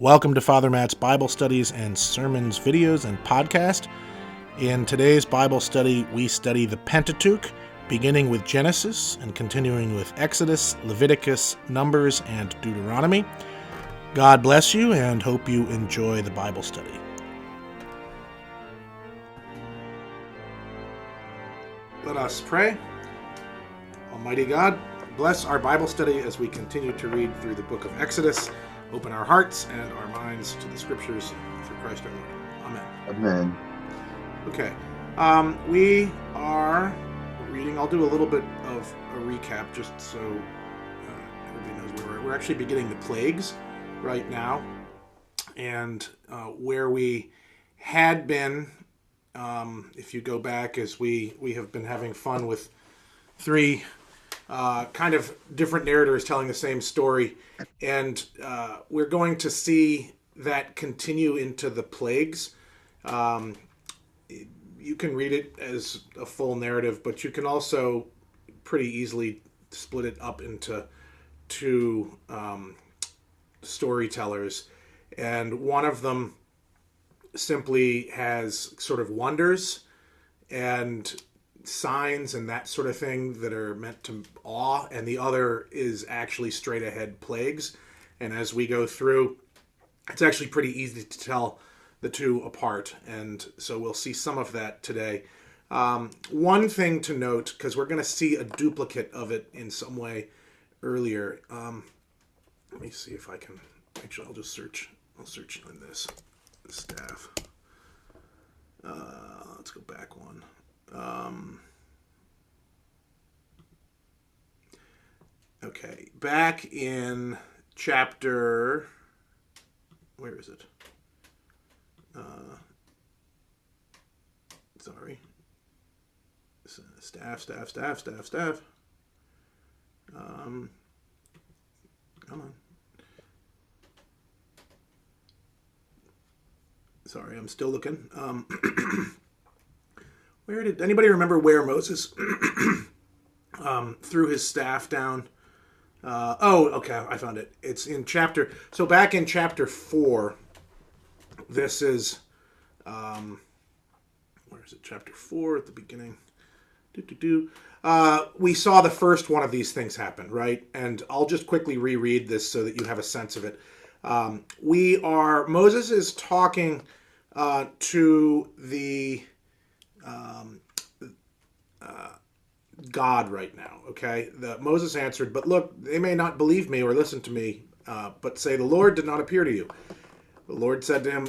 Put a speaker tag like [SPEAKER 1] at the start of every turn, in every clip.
[SPEAKER 1] Welcome to Father Matt's Bible Studies and Sermons videos and podcast. In today's Bible study, we study the Pentateuch, beginning with Genesis and continuing with Exodus, Leviticus, Numbers, and Deuteronomy. God bless you and hope you enjoy the Bible study. Let us pray. Almighty God, bless our Bible study as we continue to read through the book of Exodus. Open our hearts and our minds to the scriptures through Christ our Lord. Amen.
[SPEAKER 2] Amen.
[SPEAKER 1] Okay. We are reading, I'll do a little bit of a recap just so everybody knows where we're actually beginning the plagues right now. And where we had been, if you go back, as we have been having fun with three kind of different narrators telling the same story. And we're going to see that continue into the plagues. You can read it as a full narrative, but you can also pretty easily split it up into two storytellers. And one of them simply has sort of wonders and signs and that sort of thing that are meant to awe, and the other is actually straight ahead plagues. And as we go through, it's actually pretty easy to tell the two apart, and so we'll see some of that today. One thing to note, because we're going to see a duplicate of it in some way earlier. Let me see if I can. Actually, I'll search in this staff. Let's go back one. Okay, back in chapter, where is it? Sorry. Staff. Come on. Sorry, I'm still looking. Where did anybody remember where Moses threw his staff down? Okay, I found it. It's in chapter. So back in chapter 4, this is where is it? Chapter 4 at the beginning. We saw the first one of these things happen, right? And I'll just quickly reread this so that you have a sense of it. Moses is talking to the God right now, okay? Moses answered, "But look, they may not believe me or listen to me, but say, the Lord did not appear to you." The Lord said to him,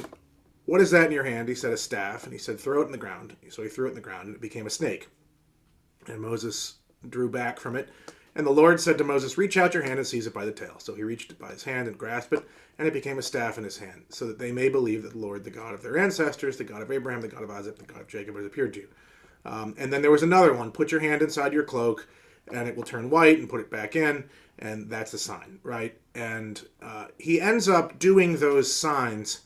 [SPEAKER 1] "What is that in your hand?" He said, "A staff." And he said, "Throw it in the ground." So he threw it in the ground, and it became a snake. And Moses drew back from it. And the Lord said to Moses, "Reach out your hand and seize it by the tail." So he reached it by his hand and grasped it, and it became a staff in his hand, so that they may believe that the Lord, the God of their ancestors, the God of Abraham, the God of Isaac, the God of Jacob, has appeared to you. And then there was another one. "Put your hand inside your cloak, and it will turn white, and put it back in." And that's a sign, right? And he ends up doing those signs,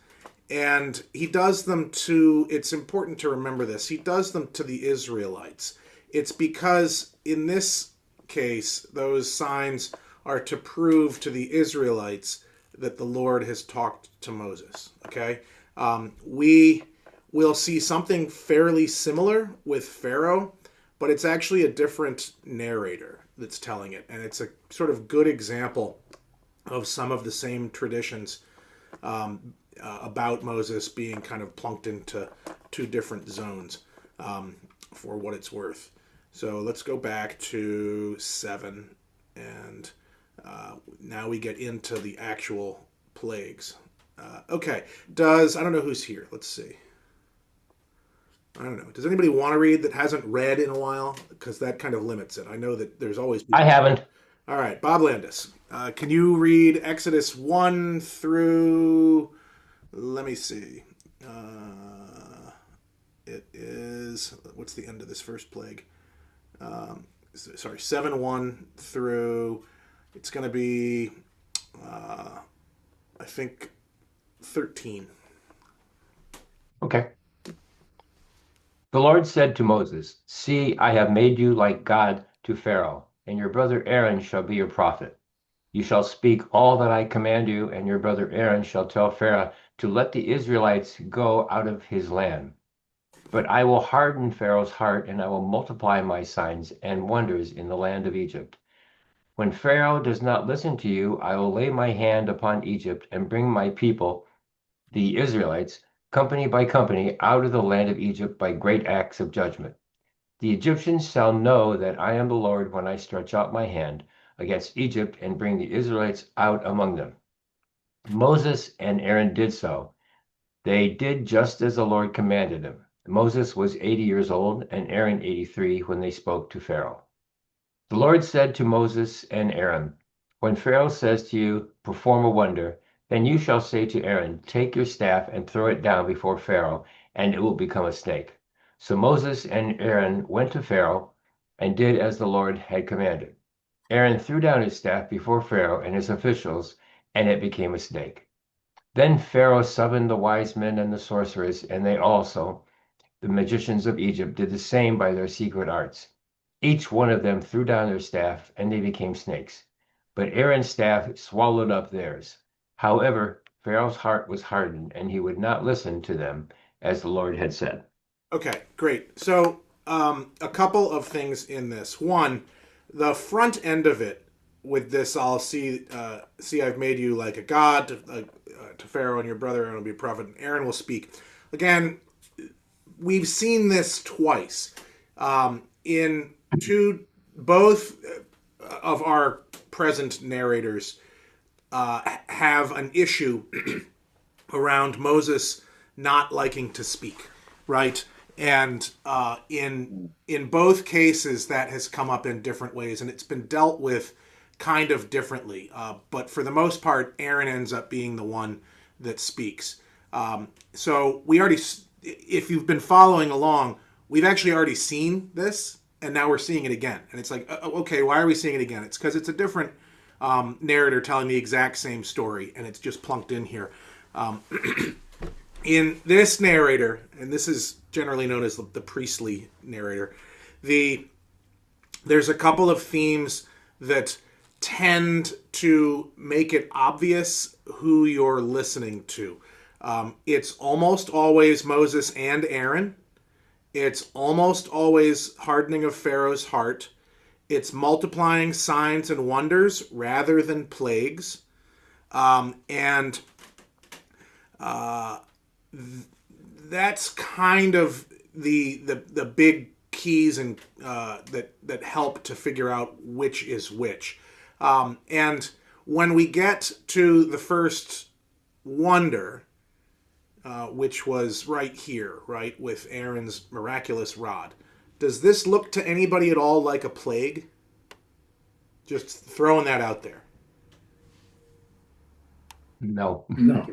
[SPEAKER 1] and he does them to, it's important to remember this, he does them to the Israelites. It's because in this case, those signs are to prove to the Israelites that the Lord has talked to Moses, okay? We will see something fairly similar with Pharaoh, but it's actually a different narrator that's telling it, and it's a sort of good example of some of the same traditions about Moses being kind of plunked into two different zones for what it's worth. So let's go back to 7, and now we get into the actual plagues. Okay, I don't know who's here. Let's see. I don't know. Does anybody want to read that hasn't read in a while? Because that kind of limits it. I know that there's always people.
[SPEAKER 3] I haven't.
[SPEAKER 1] All right, Bob Landis. Can you read Exodus 1 through, let me see. It is, what's the end of this first plague? 7:1 through, it's going to be, I think, 13.
[SPEAKER 3] Okay. The Lord said to Moses, "See, I have made you like God to Pharaoh, and your brother Aaron shall be your prophet. You shall speak all that I command you, and your brother Aaron shall tell Pharaoh to let the Israelites go out of his land. But I will harden Pharaoh's heart, and I will multiply my signs and wonders in the land of Egypt. When Pharaoh does not listen to you, I will lay my hand upon Egypt and bring my people, the Israelites, company by company, out of the land of Egypt by great acts of judgment. The Egyptians shall know that I am the Lord when I stretch out my hand against Egypt and bring the Israelites out among them. Moses and Aaron did so. They did just as the Lord commanded them. Moses was 80 years old and Aaron 83 when they spoke to Pharaoh. The Lord said to Moses and Aaron, when Pharaoh says to you, perform a wonder, then you shall say to Aaron, take your staff and throw it down before Pharaoh, and it will become a snake. So Moses and Aaron went to Pharaoh and did as the Lord had commanded. Aaron threw down his staff before Pharaoh and his officials, and it became a snake. Then Pharaoh summoned the wise men and the sorcerers, and they also, the magicians of Egypt, did the same by their secret arts. Each one of them threw down their staff, and they became snakes. But Aaron's staff swallowed up theirs. However, Pharaoh's heart was hardened, and he would not listen to them, as the Lord had said.
[SPEAKER 1] Okay, great. So, a couple of things in this. One, the front end of it with this, I'll see, I've made you like a god to Pharaoh, and your brother Aaron will be a prophet, and Aaron will speak. Again, we've seen this twice in both of our present narrators have an issue around Moses not liking to speak, right? And in both cases, that has come up in different ways, and it's been dealt with kind of differently. But for the most part, Aaron ends up being the one that speaks. So we already, if you've been following along, we've actually already seen this, and now we're seeing it again. And it's like, okay, why are we seeing it again? It's because it's a different narrator telling the exact same story, and it's just plunked in here. In this narrator, and this is generally known as the priestly narrator, there's a couple of themes that tend to make it obvious who you're listening to. It's almost always Moses and Aaron. It's almost always hardening of Pharaoh's heart. It's multiplying signs and wonders rather than plagues. And that's kind of the big keys and that help to figure out which is which. And when we get to the first wonder, which was right here, right, with Aaron's miraculous rod, does this look to anybody at all like a plague? Just throwing that out there.
[SPEAKER 3] No.
[SPEAKER 2] No.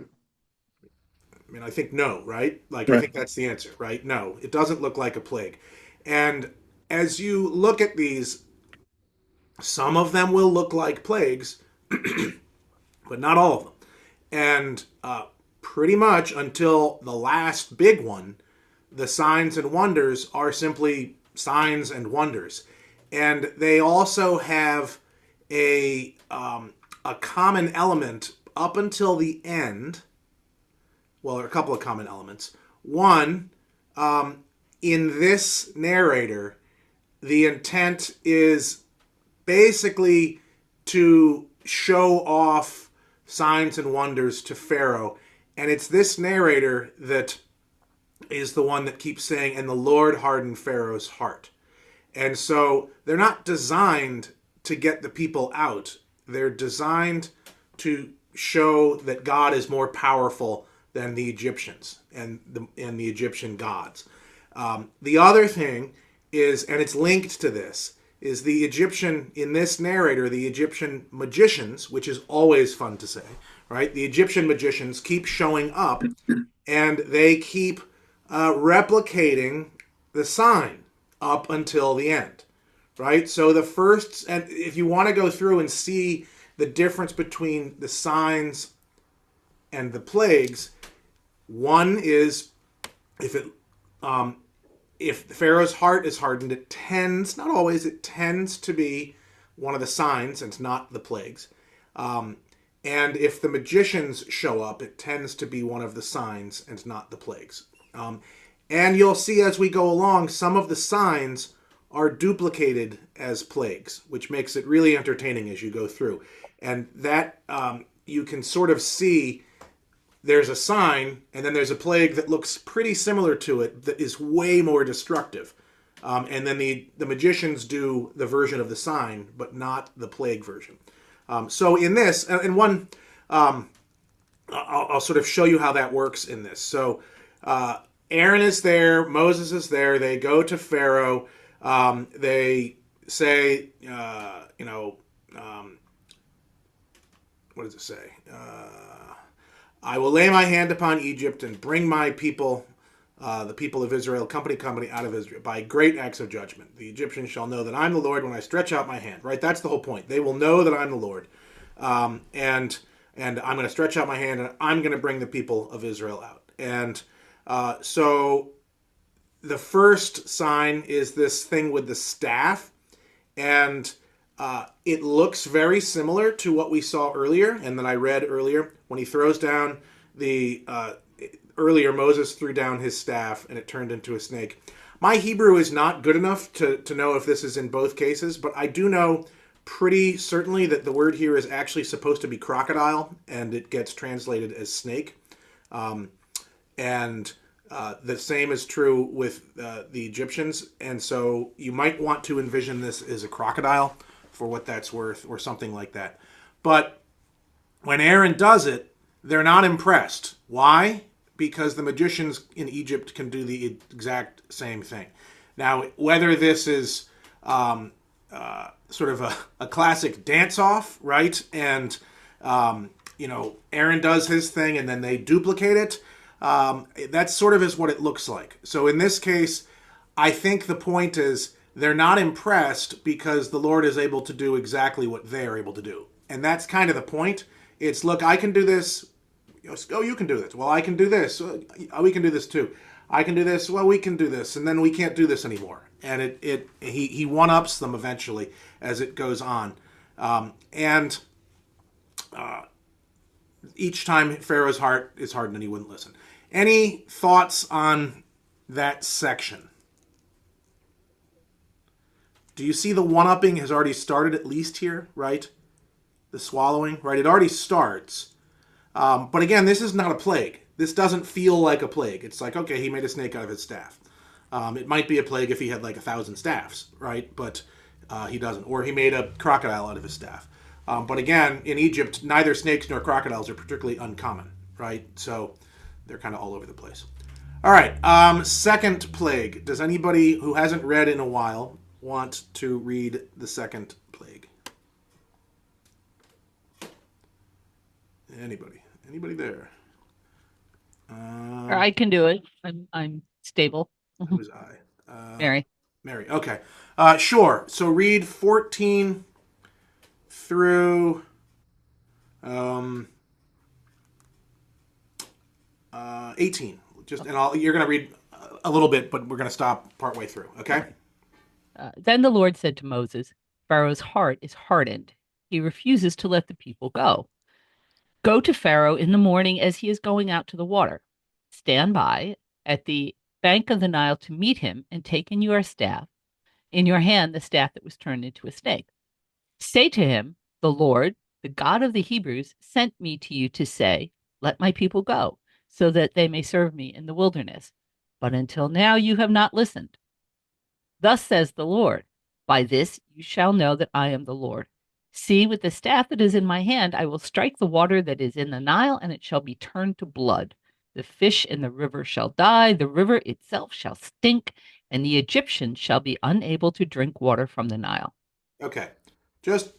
[SPEAKER 1] I mean, I think no, right? Like, I
[SPEAKER 2] Right.
[SPEAKER 1] think that's the answer, right? No, it doesn't look like a plague. And as you look at these, some of them will look like plagues, but not all of them. And pretty much until the last big one, the signs and wonders are simply signs and wonders. And they also have a common element up until the end. Well, there are a couple of common elements. One, in this narrator, the intent is basically to show off signs and wonders to Pharaoh. And it's this narrator that is the one that keeps saying, and the Lord hardened Pharaoh's heart. And so they're not designed to get the people out. They're designed to show that God is more powerful than the Egyptians and the Egyptian gods. The other thing is, and it's linked to this, is the Egyptian, in this narrator, the Egyptian magicians, which is always fun to say, right? The Egyptian magicians keep showing up, and they keep replicating the sign up until the end, right? So the first, and if you want to go through and see the difference between the signs and the plagues, one is if Pharaoh's heart is hardened, it tends, not always, it tends to be one of the signs and not the plagues. Um, and if the magicians show up, it tends to be one of the signs and not the plagues. And you'll see as we go along, some of the signs are duplicated as plagues, which makes it really entertaining as you go through. And that you can sort of see there's a sign, and then there's a plague that looks pretty similar to it that is way more destructive. And then the magicians do the version of the sign, but not the plague version. So in this, and one, I'll sort of show you how that works in this. So Aaron is there, Moses is there. They go to Pharaoh. They say, what does it say? I will lay my hand upon Egypt and bring my people, the people of Israel, company out of Israel, by great acts of judgment. The Egyptians shall know that I'm the Lord when I stretch out my hand. Right? That's the whole point. They will know that I'm the Lord. And I'm going to stretch out my hand and I'm going to bring the people of Israel out. And so the first sign is this thing with the staff. And it looks very similar to what we saw earlier and that I read earlier when he throws down the earlier Moses threw down his staff and it turned into a snake. My Hebrew is not good enough to know if this is in both cases, but I do know pretty certainly that the word here is actually supposed to be crocodile and it gets translated as snake. And the same is true with the Egyptians. And so you might want to envision this as a crocodile for what that's worth or something like that. But when Aaron does it, they're not impressed. Why? Because the magicians in Egypt can do the exact same thing. Now, whether this is sort of a classic dance-off, right? And, Aaron does his thing and then they duplicate it. That sort of is what it looks like. So in this case, I think the point is they're not impressed because the Lord is able to do exactly what they're able to do. And that's kind of the point. It's, look, I can do this. Oh, you can do this. Well, I can do this. We can do this too. I can do this. Well, we can do this. And then we can't do this anymore. And he one-ups them eventually as it goes on. Each time Pharaoh's heart is hardened and he wouldn't listen. Any thoughts on that section? Do you see the one-upping has already started at least here, right? The swallowing, right? It already starts. But again, this is not a plague. This doesn't feel like a plague. It's like, okay, he made a snake out of his staff. It might be a plague if he had like 1,000 staffs, right? But he doesn't. Or he made a crocodile out of his staff. But again, in Egypt, neither snakes nor crocodiles are particularly uncommon, right? So they're kind of all over the place. All right, second plague. Does anybody who hasn't read in a while want to read the second plague? Anybody there?
[SPEAKER 2] Or I can do it. I'm stable.
[SPEAKER 1] Who's I?
[SPEAKER 2] Mary.
[SPEAKER 1] Mary. Okay. Sure. So read 14 through 18. You're going to read a little bit, but we're going to stop partway through. Okay.
[SPEAKER 2] Then the Lord said to Moses, Pharaoh's heart is hardened. He refuses to let the people go. Go to Pharaoh in the morning as he is going out to the water. Stand by at the bank of the Nile to meet him and take in your hand, the staff that was turned into a snake. Say to him, the Lord, the God of the Hebrews, sent me to you to say, let my people go, so that they may serve me in the wilderness. But until now you have not listened. Thus says the Lord, by this you shall know that I am the Lord. See, with the staff that is in my hand, I will strike the water that is in the Nile, and it shall be turned to blood. The fish in the river shall die, the river itself shall stink, and the Egyptians shall be unable to drink water from the Nile.
[SPEAKER 1] Okay. Just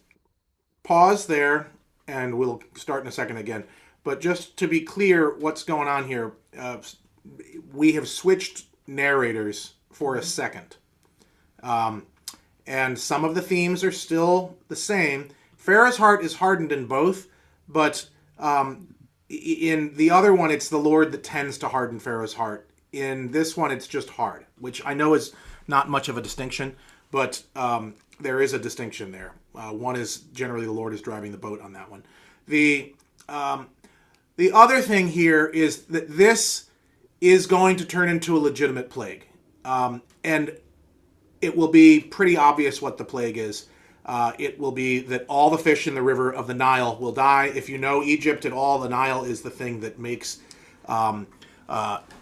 [SPEAKER 1] pause there, and we'll start in a second again. But just to be clear, what's going on here, we have switched narrators for a second. And some of the themes are still the same. Pharaoh's heart is hardened in both, but in the other one, it's the Lord that tends to harden Pharaoh's heart. In this one, it's just hard, which I know is not much of a distinction, but there is a distinction there. One is generally the Lord is driving the boat on that one. The the other thing here is that this is going to turn into a legitimate plague, and it will be pretty obvious what the plague is. It will be that all the fish in the river of the Nile will die. If you know Egypt at all, the Nile is the thing that makes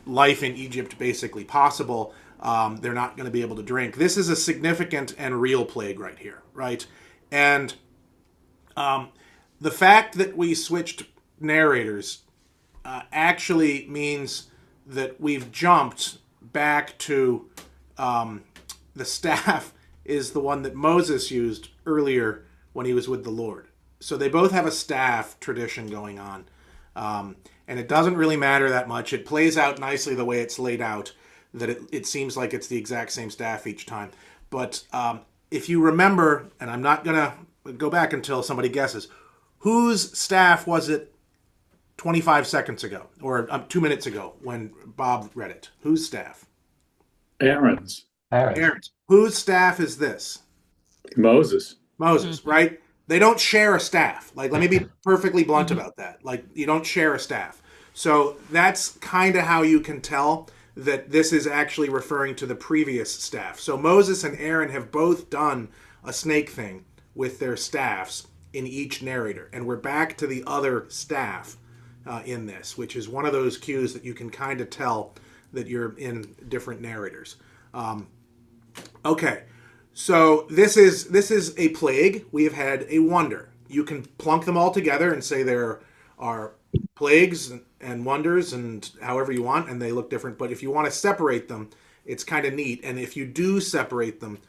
[SPEAKER 1] life in Egypt basically possible. They're not going to be able to drink. This is a significant and real plague right here, right? And the fact that we switched narrators actually means that we've jumped back to the staff is the one that Moses used earlier when he was with the Lord. So they both have a staff tradition going on. And it doesn't really matter that much. It plays out nicely the way it's laid out, that it seems like it's the exact same staff each time. But if you remember, and I'm not going to go back until somebody guesses, whose staff was it 25 seconds ago, or 2 minutes ago when Bob read it? Whose staff?
[SPEAKER 4] Aaron's.
[SPEAKER 1] Aaron's. Whose staff is this?
[SPEAKER 4] Moses.
[SPEAKER 1] Moses, right? They don't share a staff. Like, let me be perfectly blunt about that. Like, you don't share a staff. So that's kind of how you can tell that this is actually referring to the previous staff. So Moses and Aaron have both done a snake thing with their staffs in each narrator. And we're back to the other staff in this, which is one of those cues that you can kind of tell that you're in different narrators. Okay, so this is a plague. We have had a wonder. You can plunk them all together and say there are plagues and wonders and however you want, and they look different. But if you want to separate them, it's kind of neat. And if you do separate them,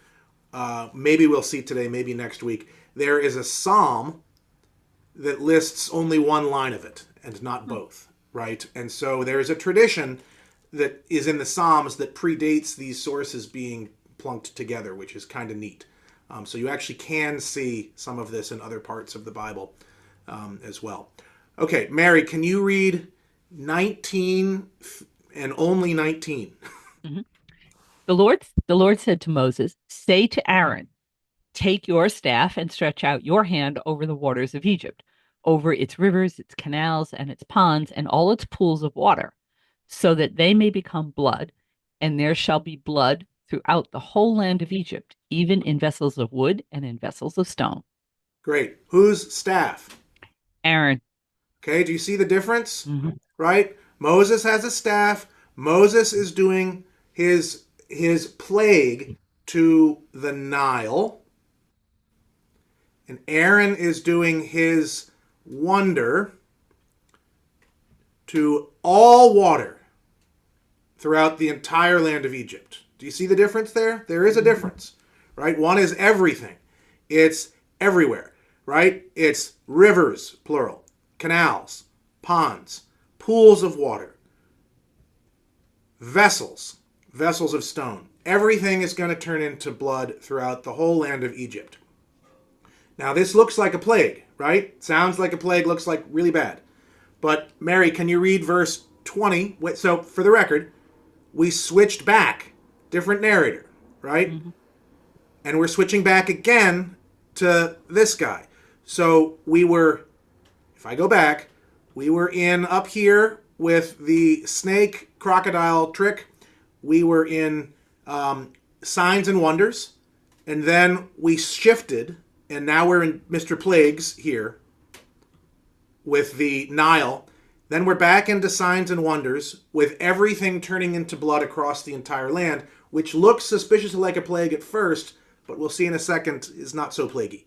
[SPEAKER 1] maybe we'll see today, maybe next week, there is a psalm that lists only one line of it and not both, right? And so there is a tradition that is in the Psalms that predates these sources being plunked together, which is kind of neat. So you actually can see some of this in other parts of the Bible as well. Okay, Mary, can you read 19 and only 19?
[SPEAKER 2] Mm-hmm. The Lord said to Moses, "Say to Aaron, take your staff and stretch out your hand over the waters of Egypt, over its rivers, its canals, and its ponds, and all its pools of water, so that they may become blood, and there shall be blood throughout the whole land of Egypt, even in vessels of wood and in vessels of stone."
[SPEAKER 1] Great. Whose staff?
[SPEAKER 2] Aaron.
[SPEAKER 1] Okay, do you see the difference?
[SPEAKER 2] Mm-hmm.
[SPEAKER 1] Right? Moses has a staff. Moses is doing his plague to the Nile. And Aaron is doing his wonder to all water throughout the entire land of Egypt. Do you see the difference there? There is a difference, right? One is everything. It's everywhere, right? It's rivers, plural, canals, ponds, pools of water, vessels of stone. Everything is going to turn into blood throughout the whole land of Egypt. Now, this looks like a plague, right? Sounds like a plague, looks like really bad. But, Mary, can you read verse 20? So, for the record, we switched back. Different narrator, right? Mm-hmm. And we're switching back again to this guy. So, we were, if I go back, we were in up here with the snake crocodile trick. We were in signs and wonders. And then we shifted. And now we're in Mr. Plagues here with the Nile. Then we're back into signs and wonders with everything turning into blood across the entire land, which looks suspiciously like a plague at first, but we'll see in a second is not so plaguey.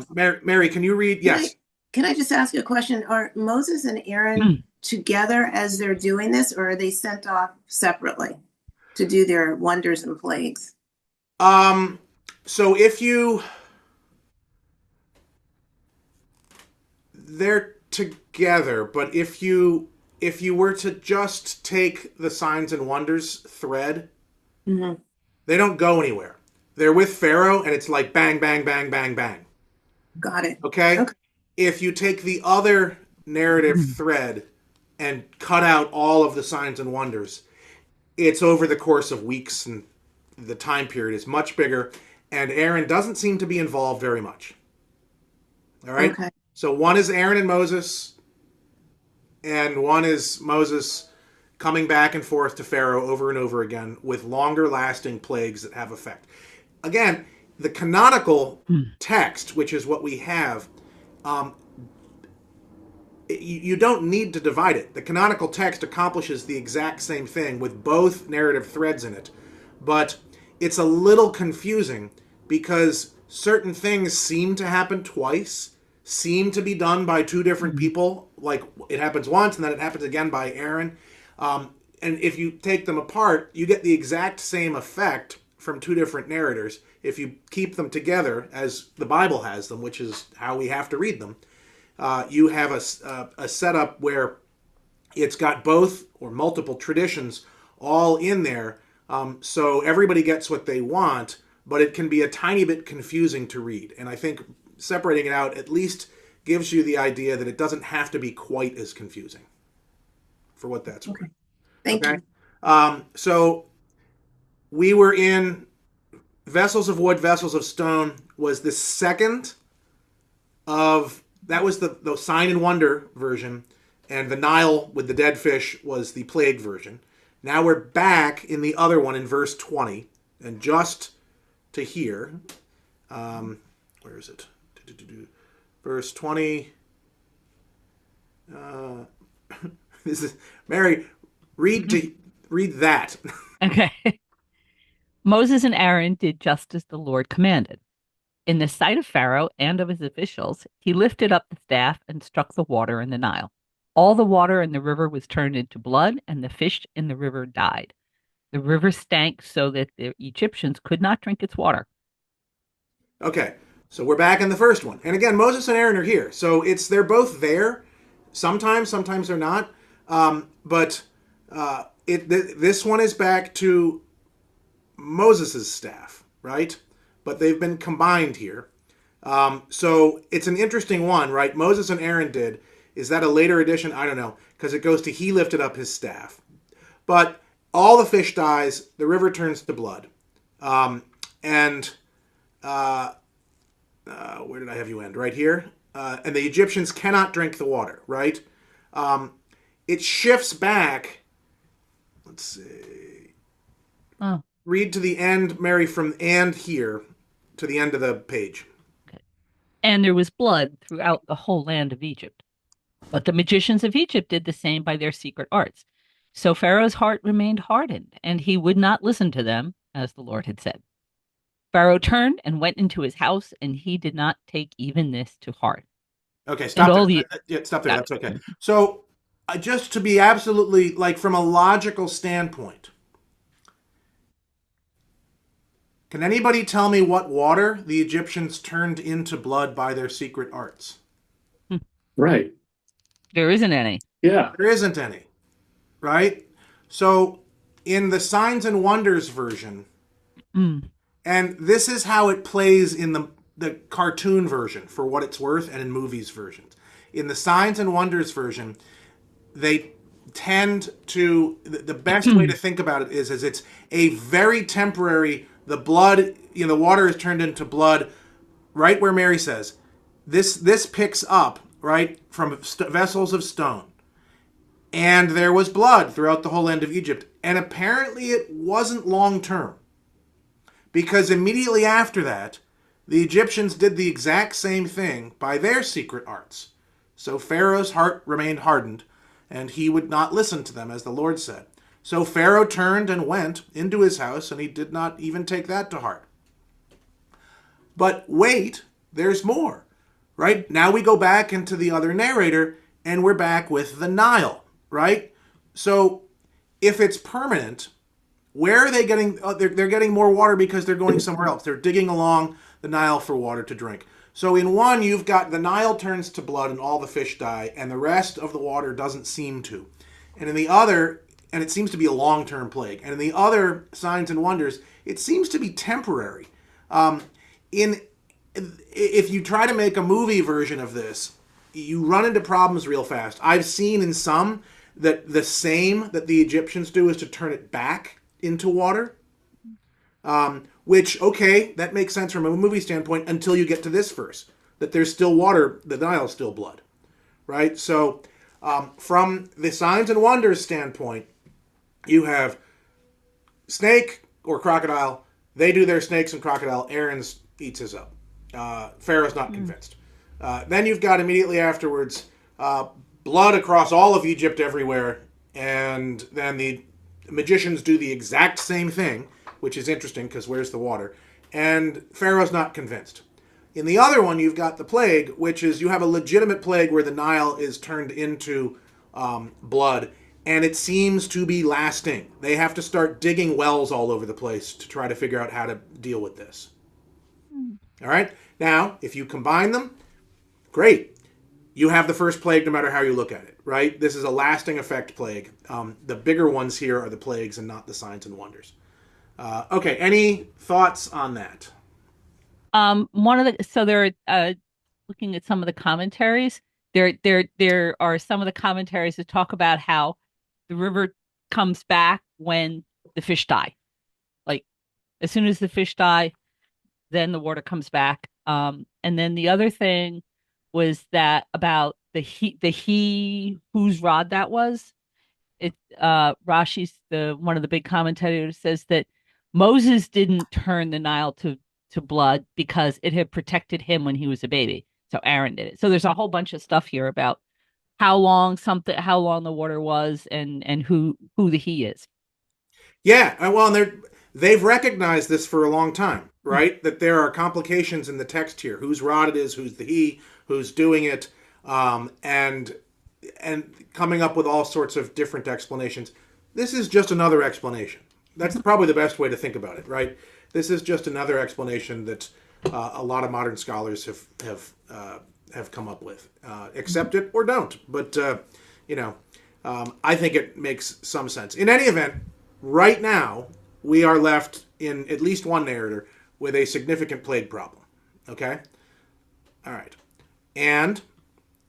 [SPEAKER 1] Mary, can you read? Yes.
[SPEAKER 5] Can I just ask you a question? Are Moses and Aaron together as they're doing this, or are they sent off separately to do their wonders and plagues?
[SPEAKER 1] So if you... They're together, but if you were to just take the signs and wonders thread,
[SPEAKER 5] mm-hmm.
[SPEAKER 1] They don't go anywhere. They're with Pharaoh, and it's like bang, bang, bang, bang, bang.
[SPEAKER 5] Got it.
[SPEAKER 1] Okay? If you take the other narrative thread and cut out all of the signs and wonders, it's over the course of weeks, and the time period is much bigger. and Aaron doesn't seem to be involved very much. All right.
[SPEAKER 5] Okay.
[SPEAKER 1] So one is Aaron and Moses, and one is Moses coming back and forth to Pharaoh over and over again with longer lasting plagues that have effect. Again, the canonical text, which is what we have, um, you don't need to divide it. The canonical text accomplishes the exact same thing with both narrative threads in it, but it's a little confusing because certain things seem to happen twice, seem to be done by two different people. Like it happens once and then it happens again by Aaron. And if you take them apart, you get the exact same effect from two different narrators. If you keep them together, as the Bible has them, which is how we have to read them, you have a setup where it's got both or multiple traditions all in there. So everybody gets what they want, but it can be a tiny bit confusing to read. And I think separating it out at least gives you the idea that it doesn't have to be quite as confusing, for what that's worth.
[SPEAKER 5] Thank
[SPEAKER 1] Okay.
[SPEAKER 5] you.
[SPEAKER 1] So we were in vessels of wood, vessels of stone was the second of, that was the sign and wonder version, and the Nile with the dead fish was the plague version. Now we're back in the other one in verse 20, and just to here, where is it? Verse 20. This is Mary. Read that.
[SPEAKER 2] Okay. Moses and Aaron did just as the Lord commanded. In the sight of Pharaoh and of his officials, he lifted up the staff and struck the water in the Nile. All the water in the river was turned into blood, and the fish in the river died. The river stank so that the Egyptians could not drink its water.
[SPEAKER 1] Okay, so we're back in the first one, and again, Moses and Aaron are here, so they're both there. Sometimes they're not, but this one is back to Moses' staff, right? But they've been combined here. So it's an interesting one, right? Moses and Aaron did. Is that a later addition? I don't know, because it goes to he lifted up his staff. But all the fish dies, the river turns to blood. And where did I have you end? Right here. And the Egyptians cannot drink the water, right? It shifts back. Let's see.
[SPEAKER 2] Oh.
[SPEAKER 1] Read to the end, Mary, from and here to the end of the page.
[SPEAKER 2] Okay. And there was blood throughout the whole land of Egypt. But the magicians of Egypt did the same by their secret arts. So Pharaoh's heart remained hardened, and he would not listen to them, as the Lord had said. Pharaoh turned and went into his house, and he did not take even this to heart.
[SPEAKER 1] Okay, stop there.
[SPEAKER 2] Yeah,
[SPEAKER 1] stop there. That's okay. So, just to be absolutely, like, from a logical standpoint, can anybody tell me what water the Egyptians turned into blood by their secret arts?
[SPEAKER 4] Right.
[SPEAKER 2] There isn't any.
[SPEAKER 4] Yeah.
[SPEAKER 1] There isn't any, right? So, in the Signs and Wonders version, and this is how it plays in the cartoon version, for what it's worth, and in movies versions. In the Signs and Wonders version, they tend to, the best way to think about it is it's a very temporary, the blood, the water is turned into blood, right where Mary says. This picks up, right, from vessels of stone. And there was blood throughout the whole land of Egypt. And apparently it wasn't long term. Because immediately after that, the Egyptians did the exact same thing by their secret arts. So Pharaoh's heart remained hardened, and he would not listen to them, as the Lord said. So Pharaoh turned and went into his house, and he did not even take that to heart. But wait, there's more. Right? Now we go back into the other narrator, and we're back with the Nile, right? So if it's permanent, where are they getting? They're getting more water because they're going somewhere else. They're digging along the Nile for water to drink. So in one, you've got the Nile turns to blood and all the fish die, and the rest of the water doesn't seem to. And in the other, and it seems to be a long-term plague. And in the other Signs and Wonders, it seems to be temporary. If you try to make a movie version of this, you run into problems real fast. I've seen in some that the same that the Egyptians do is to turn it back into water. Which, okay, that makes sense from a movie standpoint until you get to this verse, that there's still water, the Nile's still blood, right? So from the signs and wonders standpoint, you have snake or crocodile. They do their snakes and crocodile. Aaron's eats his up. Pharaoh's not convinced. Then you've got immediately afterwards blood across all of Egypt everywhere, and then the magicians do the exact same thing, which is interesting because where's the water? And Pharaoh's not convinced. In the other one, you've got the plague, which is you have a legitimate plague where the Nile is turned into blood, and it seems to be lasting. They have to start digging wells all over the place to try to figure out how to deal with this. All right? Now, if you combine them, great. You have the first plague no matter how you look at it, right? This is a lasting effect plague. The bigger ones here are the plagues and not the signs and wonders. Okay, any thoughts on that?
[SPEAKER 2] So they're looking at some of the commentaries. There are some of the commentaries that talk about how the river comes back when the fish die. Like as soon as the fish die, then the water comes back. And then the other thing was that about the he whose rod that was. It Rashi's the one of the big commentators says that Moses didn't turn the Nile to blood because it had protected him when he was a baby. So Aaron did it. So there's a whole bunch of stuff here about how long the water was and who the he is.
[SPEAKER 1] Yeah, well, they've recognized this for a long time, right? That there are complications in the text here. Whose rod it is, who's the he, who's doing it, and coming up with all sorts of different explanations. This is just another explanation. That's probably the best way to think about it, right? This is just another explanation that a lot of modern scholars have come up with. Accept it or don't, but I think it makes some sense. In any event, right now we are left in at least one narrator with a significant plague problem. Okay, all right, and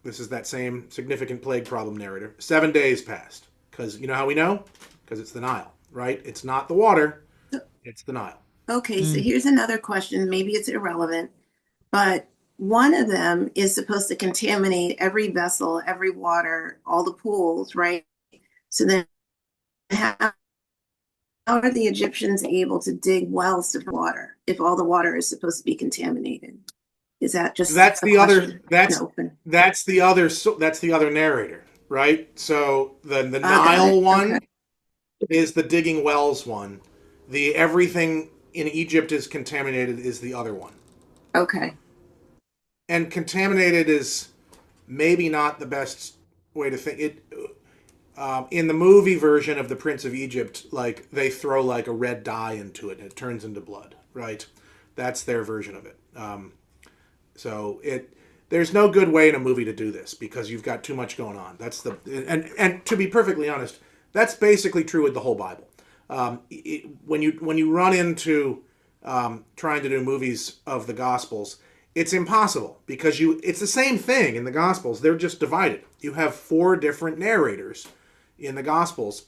[SPEAKER 1] this is that same significant plague problem narrator. 7 days passed because you know how we know? Because it's the Nile, right? It's not the water; it's the Nile.
[SPEAKER 5] Okay, so here's another question. Maybe it's irrelevant, but one of them is supposed to contaminate every vessel, every water, all the pools, right? So then how are the Egyptians able to dig wells to water if all the water is supposed to be contaminated? Is that just
[SPEAKER 1] that's the other that's the other narrator, right? So the Nile one
[SPEAKER 5] okay.
[SPEAKER 1] is the digging wells one. The everything in Egypt is contaminated is the other one.
[SPEAKER 5] Okay.
[SPEAKER 1] And contaminated is maybe not the best way to think it. In the movie version of the Prince of Egypt, like they throw like a red dye into it and it turns into blood, right? That's their version of it. There's no good way in a movie to do this because you've got too much going on. That's and to be perfectly honest, that's basically true with the whole Bible. When you run into trying to do movies of the Gospels, it's impossible because it's the same thing in the Gospels. They're just divided. You have 4 different narrators in the Gospels,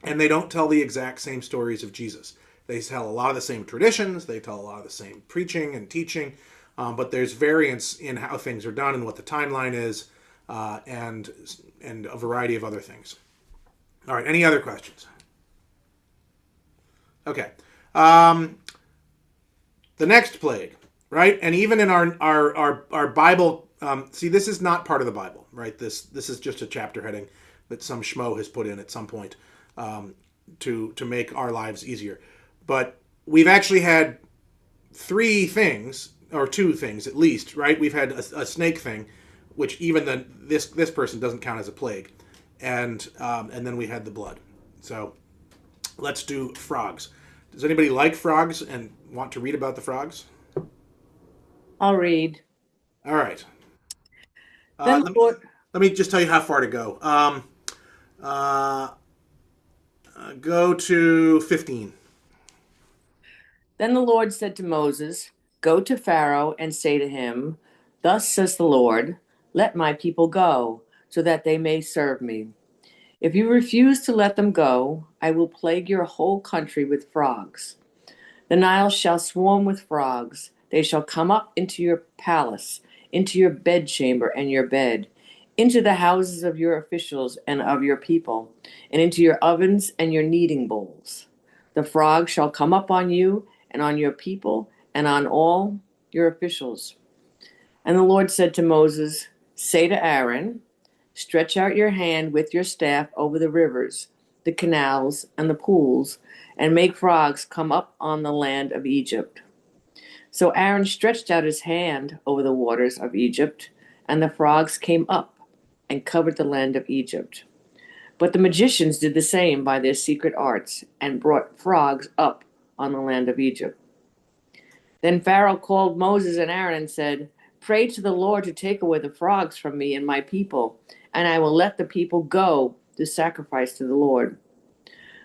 [SPEAKER 1] and they don't tell the exact same stories of Jesus. They tell a lot of the same traditions. They tell a lot of the same preaching and teaching, but there's variance in how things are done and what the timeline is, and a variety of other things. All right. Any other questions? Okay. The next plague, right? And even in our Bible, see, this is not part of the Bible, right? This is just a chapter heading that some schmo has put in at some point to make our lives easier. But we've actually had 3 things, or 2 things at least, right? We've had a snake thing, which even this person doesn't count as a plague, and then we had the blood. So let's do frogs. Does anybody like frogs and want to read about the frogs?
[SPEAKER 6] I'll read.
[SPEAKER 1] All right.
[SPEAKER 6] Then the Lord,
[SPEAKER 1] Let me just tell you how far to go. Go to 15.
[SPEAKER 6] then the Lord said to Moses, "Go to Pharaoh and say to him, 'Thus says the Lord, let my people go, so that they may serve me. If you refuse to let them go, I will plague your whole country with frogs. The Nile shall swarm with frogs. They shall come up into your palace, into your bedchamber and your bed, into the houses of your officials and of your people, and into your ovens and your kneading bowls. The frogs shall come up on you and on your people and on all your officials. And the Lord said to Moses, say to Aaron, stretch out your hand with your staff over the rivers, the canals, and the pools, and make frogs come up on the land of Egypt. So Aaron stretched out his hand over the waters of Egypt, and the frogs came up and covered the land of Egypt. But the magicians did the same by their secret arts, and brought frogs up on the land of Egypt. Then Pharaoh called Moses and Aaron and said, pray to the Lord to take away the frogs from me and my people, and I will let the people go to sacrifice to the Lord.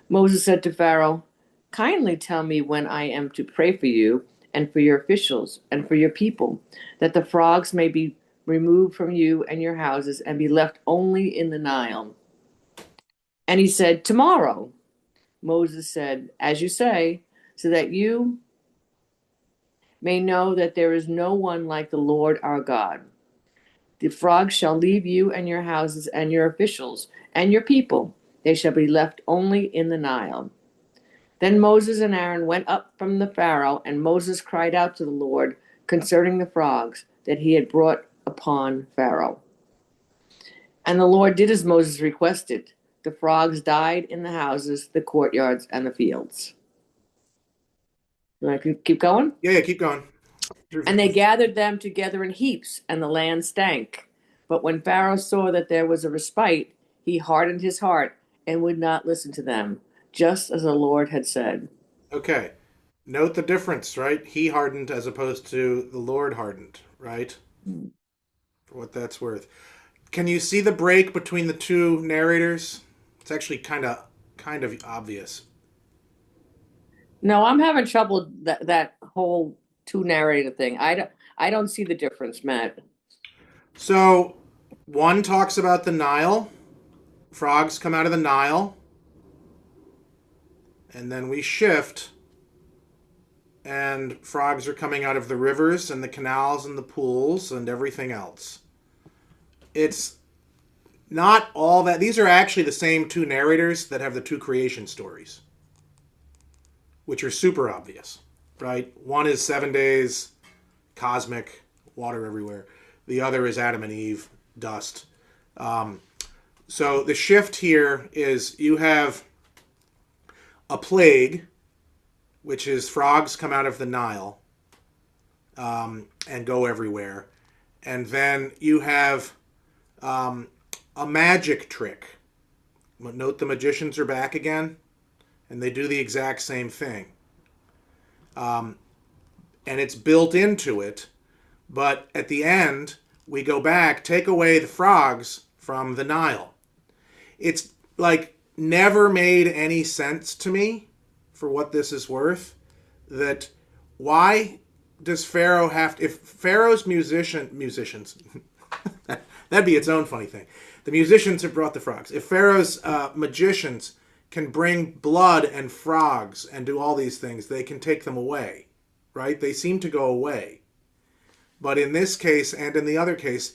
[SPEAKER 6] Moses said to Pharaoh, kindly tell me when I am to pray for you and for your officials and for your people, that the frogs may be removed from you and your houses and be left only in the Nile. And he said, tomorrow. Moses said, as you say, so that you may know that there is no one like the Lord our God. The frogs shall leave you and your houses and your officials and your people. They shall be left only in the Nile. Then Moses and Aaron went up from the Pharaoh, and Moses cried out to the Lord concerning the frogs that he had brought upon Pharaoh. And the Lord did as Moses requested. The frogs died in the houses, the courtyards, and the fields. I can keep going?
[SPEAKER 1] Yeah, keep going.
[SPEAKER 6] And they gathered them together in heaps, and the land stank. But when Pharaoh saw that there was a respite, he hardened his heart and would not listen to them, just as the Lord had said.
[SPEAKER 1] Okay. Note the difference, right? He hardened as opposed to the Lord hardened, right? For what that's worth. Can you see the break between the two narrators? It's actually kind of obvious.
[SPEAKER 6] No, I'm having trouble that whole two narrator thing. I don't see the difference, Matt.
[SPEAKER 1] So, one talks about the Nile. Frogs come out of the Nile. And then we shift, and frogs are coming out of the rivers and the canals and the pools and everything else. It's not all that. These are actually the same two narrators that have the two creation stories, which are super obvious, right? One is 7 days, cosmic, water everywhere. The other is Adam and Eve, dust. So the shift here is you have a plague, which is frogs come out of the Nile and go everywhere. And then you have a magic trick. Note the magicians are back again, and they do the exact same thing. And it's built into it, but at the end, we go back, take away the frogs from the Nile. It's like never made any sense to me, for what this is worth, that why does Pharaoh have to, if Pharaoh's musicians, that'd be its own funny thing. The musicians have brought the frogs. If Pharaoh's magicians can bring blood and frogs and do all these things, they can take them away, right? They seem to go away. But in this case and in the other case,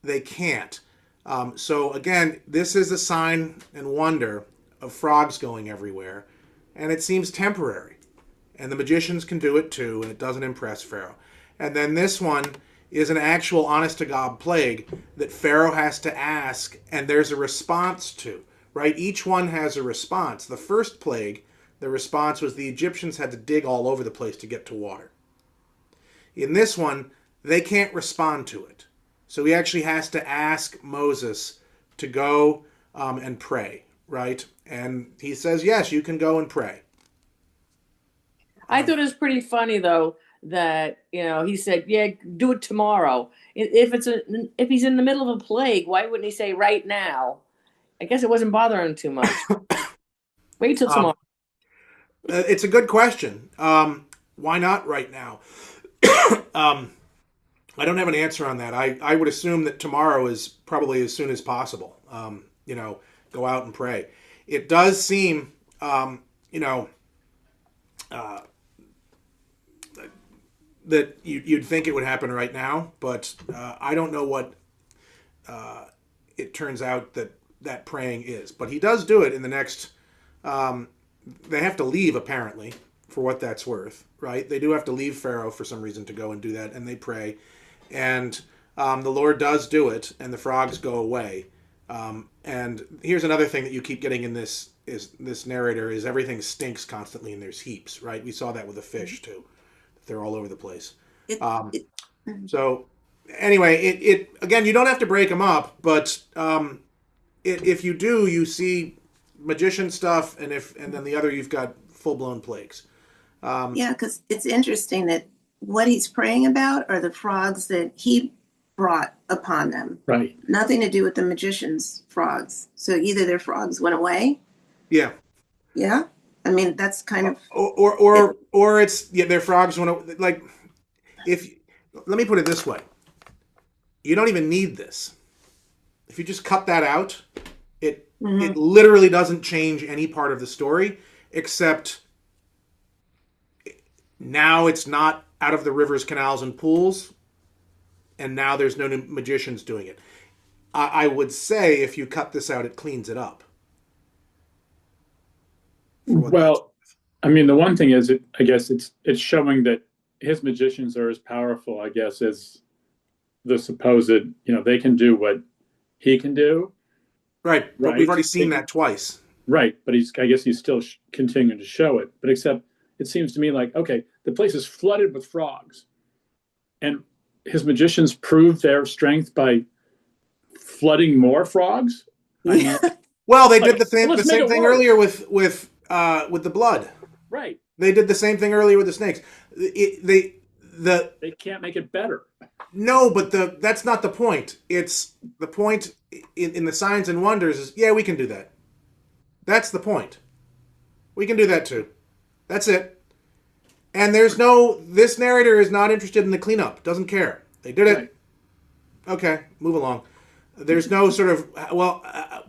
[SPEAKER 1] they can't. So again, this is a sign and wonder of frogs going everywhere, and it seems temporary. And the magicians can do it too, and it doesn't impress Pharaoh. And then this one is an actual honest-to-God plague that Pharaoh has to ask, and there's a response to, right? Each one has a response. The first plague, the response was the Egyptians had to dig all over the place to get to water. In this one, they can't respond to it. So he actually has to ask Moses to go and pray, right? And he says, yes, you can go and pray.
[SPEAKER 6] I thought it was pretty funny though that he said, "Yeah, do it tomorrow." If he's in the middle of a plague, why wouldn't he say right now? I guess it wasn't bothering him too much. Wait till tomorrow.
[SPEAKER 1] It's a good question. Why not right now? I don't have an answer on that. I would assume that tomorrow is probably as soon as possible. Go out and pray. It does seem, that you'd think it would happen right now, but I don't know what it turns out that praying is. But he does do it in the next. They have to leave, apparently, for what that's worth, right? They do have to leave Pharaoh for some reason to go and do that, and they pray. And the Lord does do it, and the frogs go away. And here's another thing that you keep getting in this narrator is everything stinks constantly, and there's heaps, right? We saw that with the fish, too. They're all over the place. So anyway, it again, you don't have to break them up, but if you do, you see magician stuff, and then the other, you've got full-blown plagues.
[SPEAKER 5] Yeah, because it's interesting that what he's praying about are the frogs that he brought upon them.
[SPEAKER 4] Right.
[SPEAKER 5] Nothing to do with the magician's frogs. So either their frogs went away.
[SPEAKER 1] Yeah.
[SPEAKER 5] Yeah. I mean, that's kind of
[SPEAKER 1] or it's their frogs went like if let me put it this way. You don't even need this. If you just cut that out, it literally doesn't change any part of the story except now it's not out of the rivers, canals, and pools, and now there's no new magicians doing it. I would say if you cut this out, it cleans it up.
[SPEAKER 4] Well, I mean, the one thing is, I guess it's showing that his magicians are as powerful, I guess, as the supposed, they can do what he can do.
[SPEAKER 1] Right. But we've already seen that twice.
[SPEAKER 4] Right. But I guess he's still continuing to show it. But except it seems to me like, okay, the place is flooded with frogs. And his magicians prove their strength by flooding more frogs. I mean,
[SPEAKER 1] well, they did the same thing
[SPEAKER 4] worse.
[SPEAKER 1] earlier with the blood.
[SPEAKER 4] Right.
[SPEAKER 1] They did the same thing earlier with the snakes. They
[SPEAKER 4] can't make it better.
[SPEAKER 1] No, but that's not the point. It's the point in the signs and wonders is we can do that. That's the point. We can do that too. That's it. And this narrator is not interested in the cleanup. Doesn't care. They did it. Right. Okay, move along. There's no sort of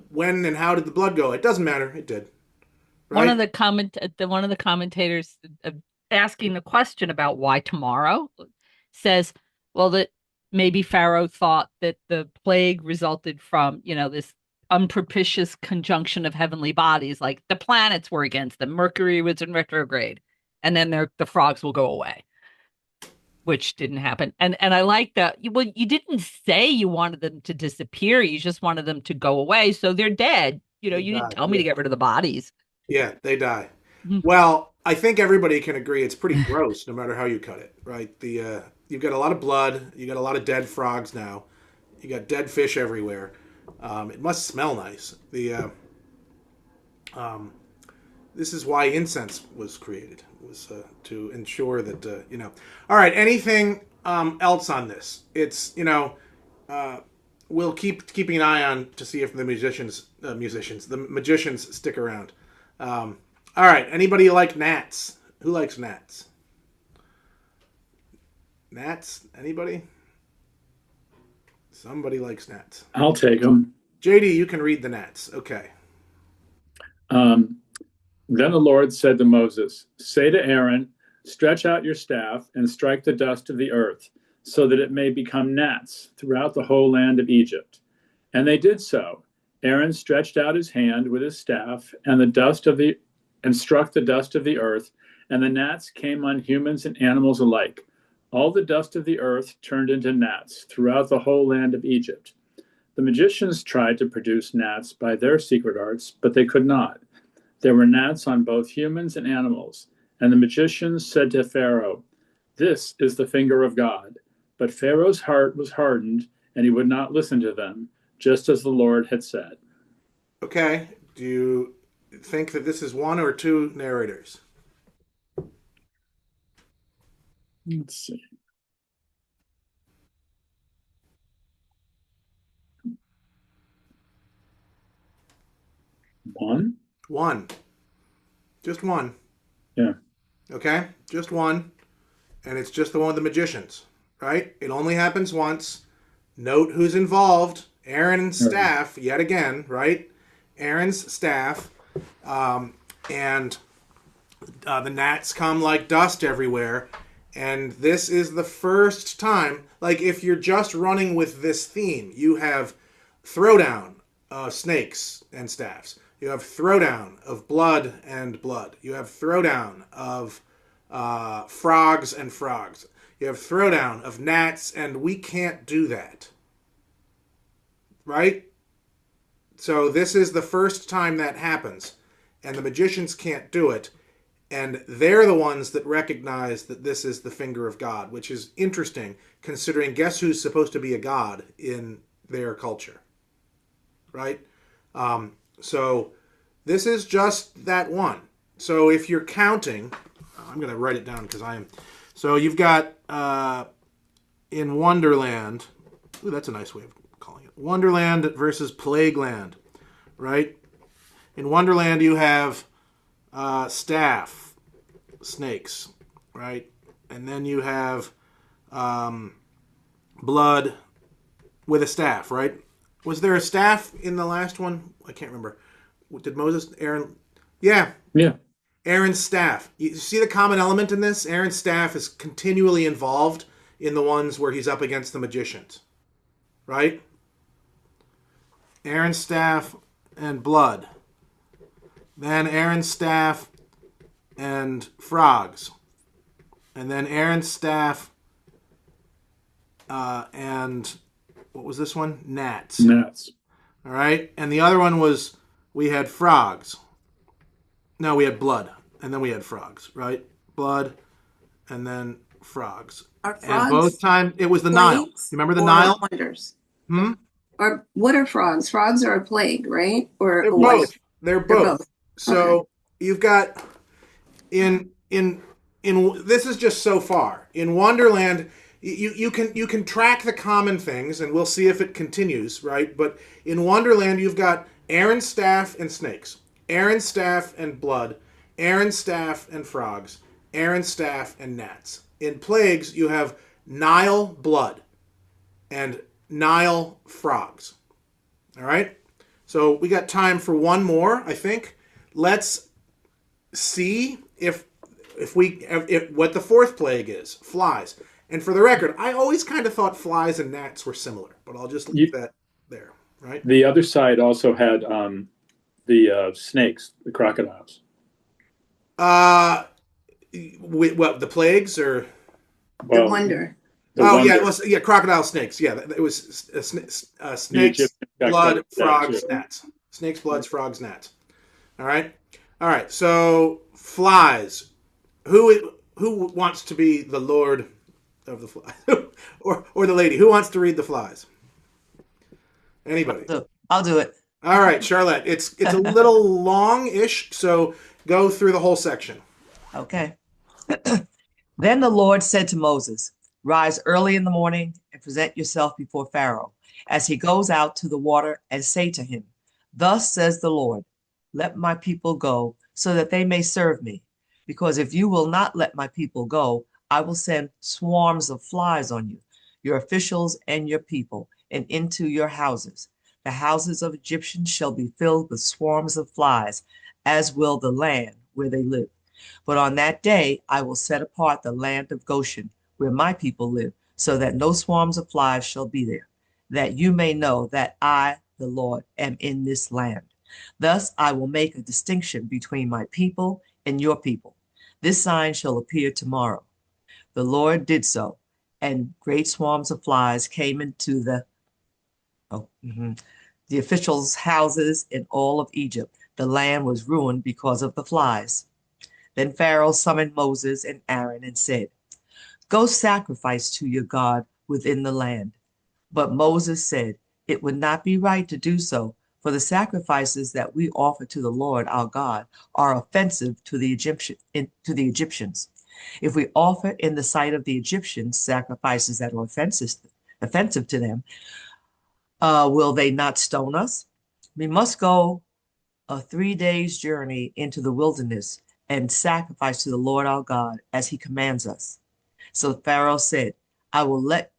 [SPEAKER 1] when and how did the blood go? It doesn't matter. It did. Right?
[SPEAKER 2] One of the commentators asking the question about why tomorrow says, well, that maybe Pharaoh thought that the plague resulted from, this unpropitious conjunction of heavenly bodies, like the planets were against them. Mercury was in retrograde, and then the frogs will go away, which didn't happen. And I like that. Well, you didn't say you wanted them to disappear. You just wanted them to go away. So they're dead. You didn't tell me to get rid of the bodies.
[SPEAKER 1] Yeah, they die. Well, I think everybody can agree it's pretty gross no matter how you cut it, right? You've got a lot of blood. You got a lot of dead frogs now. You got dead fish everywhere. It must smell nice. This is why incense was created, was to ensure that, All right, anything else on this? It's, we'll keeping an eye on to see if the magicians stick around. All right, anybody like gnats? Who likes gnats? Gnats? Anybody? Somebody likes gnats.
[SPEAKER 4] I'll take them.
[SPEAKER 1] JD, you can read the gnats. Okay.
[SPEAKER 4] Then the Lord said to Moses, say to Aaron, stretch out your staff and strike the dust of the earth, so that it may become gnats throughout the whole land of Egypt. And they did so. Aaron stretched out his hand with his staff and struck the dust of the earth, and the gnats came on humans and animals alike. All the dust of the earth turned into gnats throughout the whole land of Egypt. The magicians tried to produce gnats by their secret arts, but they could not. There were gnats on both humans and animals, and the magicians said to Pharaoh, this is the finger of God. But Pharaoh's heart was hardened, and he would not listen to them, just as the Lord had said.
[SPEAKER 1] Okay. Do you think that this is one or two narrators?
[SPEAKER 4] Let's see.
[SPEAKER 1] One. Just one.
[SPEAKER 4] Yeah.
[SPEAKER 1] Okay? Just one. And it's just the one with the magicians, right? It only happens once. Note who's involved. Aaron's staff, yet again, right? Aaron's staff. And the gnats come like dust everywhere. And this is the first time, like if you're just running with this theme, you have throwdown of snakes and staffs. You have throwdown of blood and blood. You have throwdown of frogs and frogs. You have throwdown of gnats, and we can't do that. Right? So this is the first time that happens, and the magicians can't do it. And they're the ones that recognize that this is the finger of God, which is interesting considering guess who's supposed to be a god in their culture, right? So this is just that one. So if you're counting, I'm going to write it down because I am. So you've got in Wonderland, ooh, that's a nice way of calling it. Wonderland versus Plagueland, right? In Wonderland you have staff, snakes, right? And then you have blood with a staff, right? Was there a staff in the last one? I can't remember. Did Moses, Aaron? Yeah.
[SPEAKER 4] Yeah.
[SPEAKER 1] Aaron's staff. You see the common element in this? Aaron's staff is continually involved in the ones where he's up against the magicians, right? Aaron's staff and blood. Then Aaron's staff and frogs. And then Aaron's staff and what was this one? Gnats.
[SPEAKER 4] Gnats.
[SPEAKER 1] All right. And the other one was we had frogs. No, we had blood. And then we had frogs, right? Blood and then frogs.
[SPEAKER 5] Are
[SPEAKER 1] And
[SPEAKER 5] frogs
[SPEAKER 1] both times it was the Nile. You
[SPEAKER 5] plagues
[SPEAKER 1] remember the
[SPEAKER 5] or
[SPEAKER 1] Nile?
[SPEAKER 5] wonders?
[SPEAKER 1] Hmm?
[SPEAKER 5] Or what are frogs? Frogs are a plague, right? Or
[SPEAKER 1] They're
[SPEAKER 5] a wonder?
[SPEAKER 1] both. They're
[SPEAKER 5] They're
[SPEAKER 1] both.
[SPEAKER 5] both.
[SPEAKER 1] So you've got in this is just so far. In Wonderland, you can track the common things, and we'll see if it continues, right? But in Wonderland, you've got Aaron's staff and snakes, Aaron's staff and blood, Aaron's staff and frogs, Aaron's staff and gnats. In plagues, you have Nile blood and Nile frogs. All right? So we got time for one more, I think. Let's see if what the fourth plague is, flies. And for the record, I always kind of thought flies and gnats were similar, but I'll just leave that there, right?
[SPEAKER 4] The other side also had the snakes, the crocodiles.
[SPEAKER 1] What the plagues or
[SPEAKER 5] The wonder.
[SPEAKER 1] yeah, crocodile, snakes. Yeah, it was snakes, blood, frogs, gnats. Snakes, bloods, frogs, gnats. All right. So flies. Who wants to be the lord of the flies, or the lady? Who wants to read the flies? Anybody?
[SPEAKER 7] I'll do it.
[SPEAKER 1] All right, Charlotte. It's a little long-ish, so go through the whole section.
[SPEAKER 7] Okay. Then the Lord said to Moses, "Rise early in the morning and present yourself before Pharaoh as he goes out to the water, and say to him, 'Thus says the Lord, let my people go so that they may serve me. Because if you will not let my people go, I will send swarms of flies on you, your officials and your people, and into your houses. The houses of Egyptians shall be filled with swarms of flies, as will the land where they live. But on that day I will set apart the land of Goshen, where my people live, so that no swarms of flies shall be there, that you may know that I, the Lord, am in this land. Thus I will make a distinction between my people and your people. This sign shall appear tomorrow.' The Lord did so, and great swarms of flies came into the officials' houses in all of Egypt. The land was ruined because of the flies. Then Pharaoh summoned Moses and Aaron and said, 'Go sacrifice to your God within the land.' But Moses said, 'It would not be right to do so, for the sacrifices that we offer to the Lord our God are offensive to the Egyptians. If we offer in the sight of the Egyptians sacrifices that are offensive to them, will they not stone us? We must go a 3 days' journey into the wilderness and sacrifice to the Lord our God as he commands us.' So Pharaoh said, 'I will let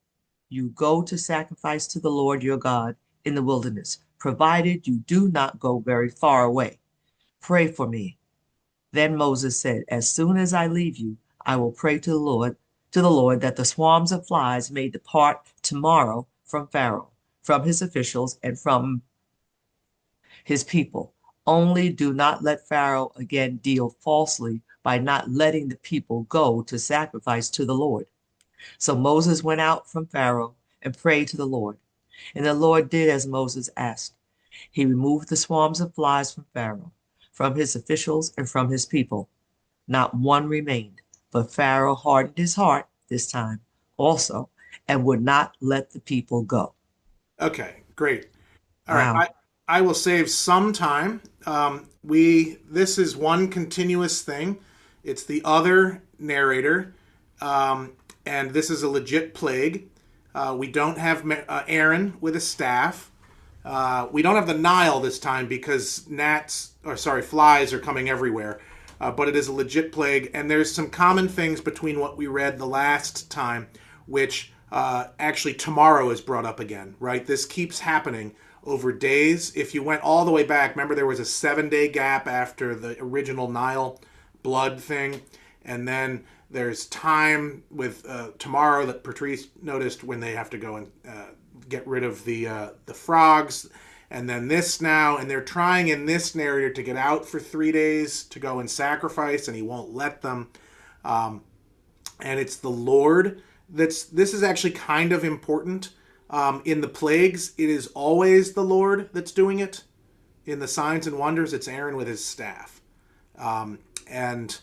[SPEAKER 7] you go to sacrifice to the Lord your God in the wilderness, provided you do not go very far away. Pray for me.' Then Moses said, 'As soon as I leave you, I will pray to the Lord to the Lord that the swarms of flies may depart tomorrow from Pharaoh, from his officials, and from his people. Only do not let Pharaoh again deal falsely by not letting the people go to sacrifice to the Lord. So Moses went out from Pharaoh and prayed to the Lord. And the Lord did as Moses asked. He removed the swarms of flies from Pharaoh, from his officials, and from his people. Not one remained. But Pharaoh hardened his heart this time also and would not let the people go.
[SPEAKER 1] Okay, great. All right,
[SPEAKER 7] Wow.
[SPEAKER 1] I will save some time. This is one continuous thing. It's the other narrator, and this is a legit plague. We don't have Aaron with a staff. We don't have the Nile this time because flies are coming everywhere. But it is a legit plague, and there's some common things between what we read the last time, which actually tomorrow is brought up again, right? This keeps happening over days. If you went all the way back, remember there was a 7-day gap after the original Nile blood thing, and then there's time with tomorrow that Patrice noticed when they have to go and get rid of the frogs, and then this now, and they're trying in this narrator to get out for 3 days to go and sacrifice, and he won't let them. And it's the Lord this is actually kind of important. In the plagues, it is always the Lord that's doing it. In the signs and wonders, it's Aaron with his staff. And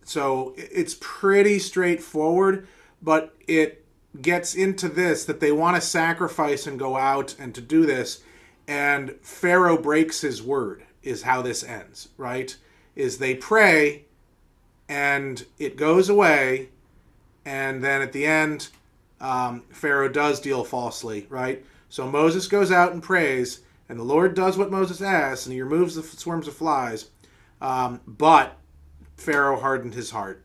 [SPEAKER 1] so it's pretty straightforward, but it gets into this that they want to sacrifice and go out and to do this, and Pharaoh breaks his word is how this ends, right? Is they pray and it goes away, and then at the end Pharaoh does deal falsely, right? So Moses goes out and prays, and the Lord does what Moses asks, and he removes the swarms of flies, but Pharaoh hardened his heart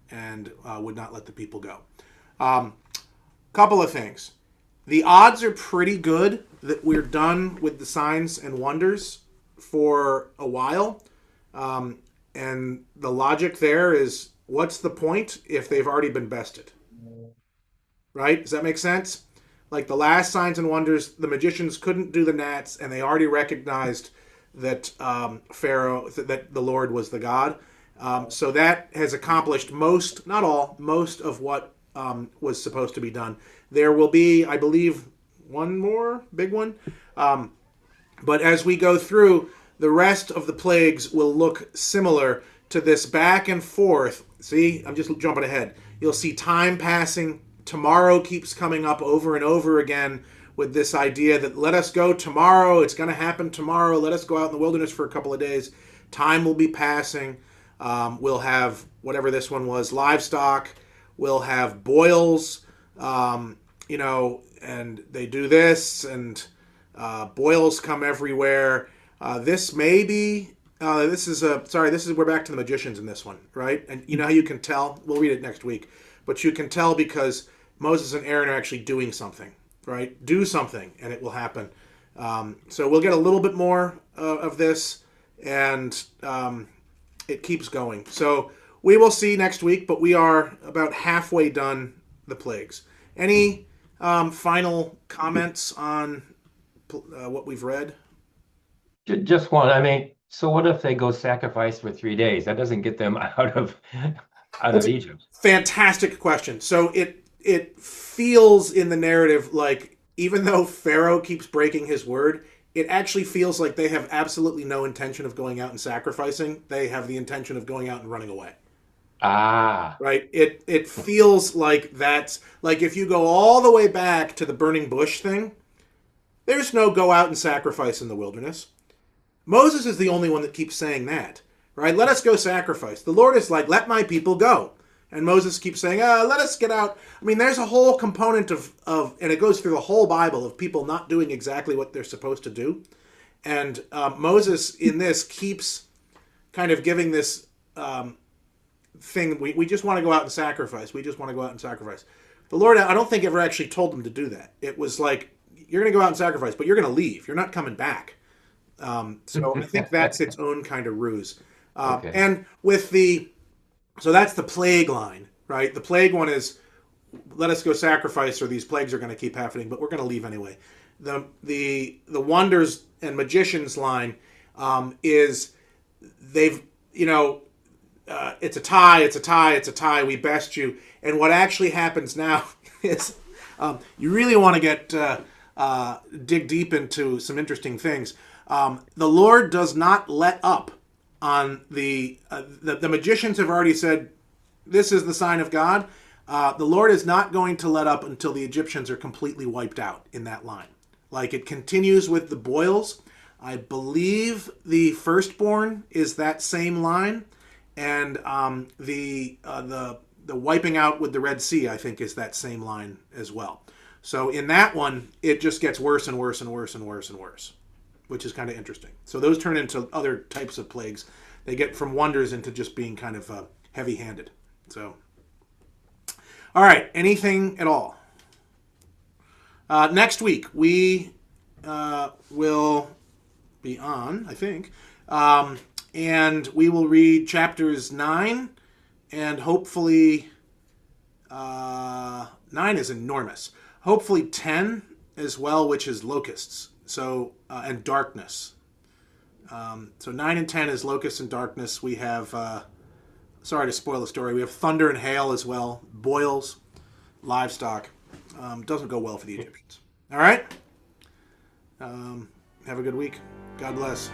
[SPEAKER 1] and would not let the people go. Couple of things. The odds are pretty good that we're done with the signs and wonders for a while. And the logic there is, what's the point if they've already been bested? Right? Does that make sense? Like the last signs and wonders, the magicians couldn't do the gnats, and they already recognized that that the Lord was the God. So that has accomplished most, not all, most of what was supposed to be done. There will be, I believe, one more big one. But as we go through, the rest of the plagues will look similar to this back and forth. See, I'm just jumping ahead. You'll see time passing. Tomorrow keeps coming up over and over again with this idea that let us go tomorrow. It's going to happen tomorrow. Let us go out in the wilderness for a couple of days. Time will be passing. We'll have whatever this one was, livestock. We'll have boils, and they do this, and boils come everywhere. This may be, we're back to the magicians in this one, right? And you know how you can tell? We'll read it next week. But you can tell because Moses and Aaron are actually doing something, right? Do something, and it will happen. So we'll get a little bit more of this, and it keeps going. So we will see next week, but we are about halfway done the plagues. Any final comments on what we've read?
[SPEAKER 3] Just one. I mean, so what if they go sacrifice for 3 days? That doesn't get them out of Egypt.
[SPEAKER 1] Fantastic question. So it feels in the narrative like even though Pharaoh keeps breaking his word, it actually feels like they have absolutely no intention of going out and sacrificing. They have the intention of going out and running away.
[SPEAKER 3] Ah.
[SPEAKER 1] Right? It feels like that's like if you go all the way back to the burning bush thing, there's no go out and sacrifice in the wilderness. Moses is the only one that keeps saying that. Right? Let us go sacrifice. The Lord is like, let my people go. And Moses keeps saying, let us get out. I mean, there's a whole component of, and it goes through the whole Bible, of people not doing exactly what they're supposed to do. And Moses in this keeps kind of giving this thing, we just want to go out and sacrifice. We just want to go out and sacrifice. The Lord, I don't think ever actually told them to do that. It was like, you're going to go out and sacrifice, but you're going to leave. You're not coming back. So I think that's its own kind of ruse.
[SPEAKER 3] Okay.
[SPEAKER 1] And with so that's the plague line, right? The plague one is, let us go sacrifice or these plagues are going to keep happening, but we're going to leave anyway. The wonders and magicians line is they've, it's a tie, we best you. And what actually happens now is you really want to get dig deep into some interesting things. The Lord does not let up on the magicians have already said, this is the sign of God. The Lord is not going to let up until the Egyptians are completely wiped out in that line. Like it continues with the boils. I believe the firstborn is that same line, and the wiping out with the Red Sea, I think, is that same line as well. So in that one, it just gets worse and worse and worse and worse and worse, which is kind of interesting. So those turn into other types of plagues. They get from wonders into just being kind of heavy-handed. So, all right, anything at all? Next week, we will be on, I think, and we will read chapters 9 and hopefully 9 is enormous. Hopefully 10 as well, which is locusts. So and darkness. So 9 and 10 is locusts and darkness. We have, sorry to spoil the story, we have thunder and hail as well, boils, livestock. Doesn't go well for the Egyptians. All right? Have a good week. God bless.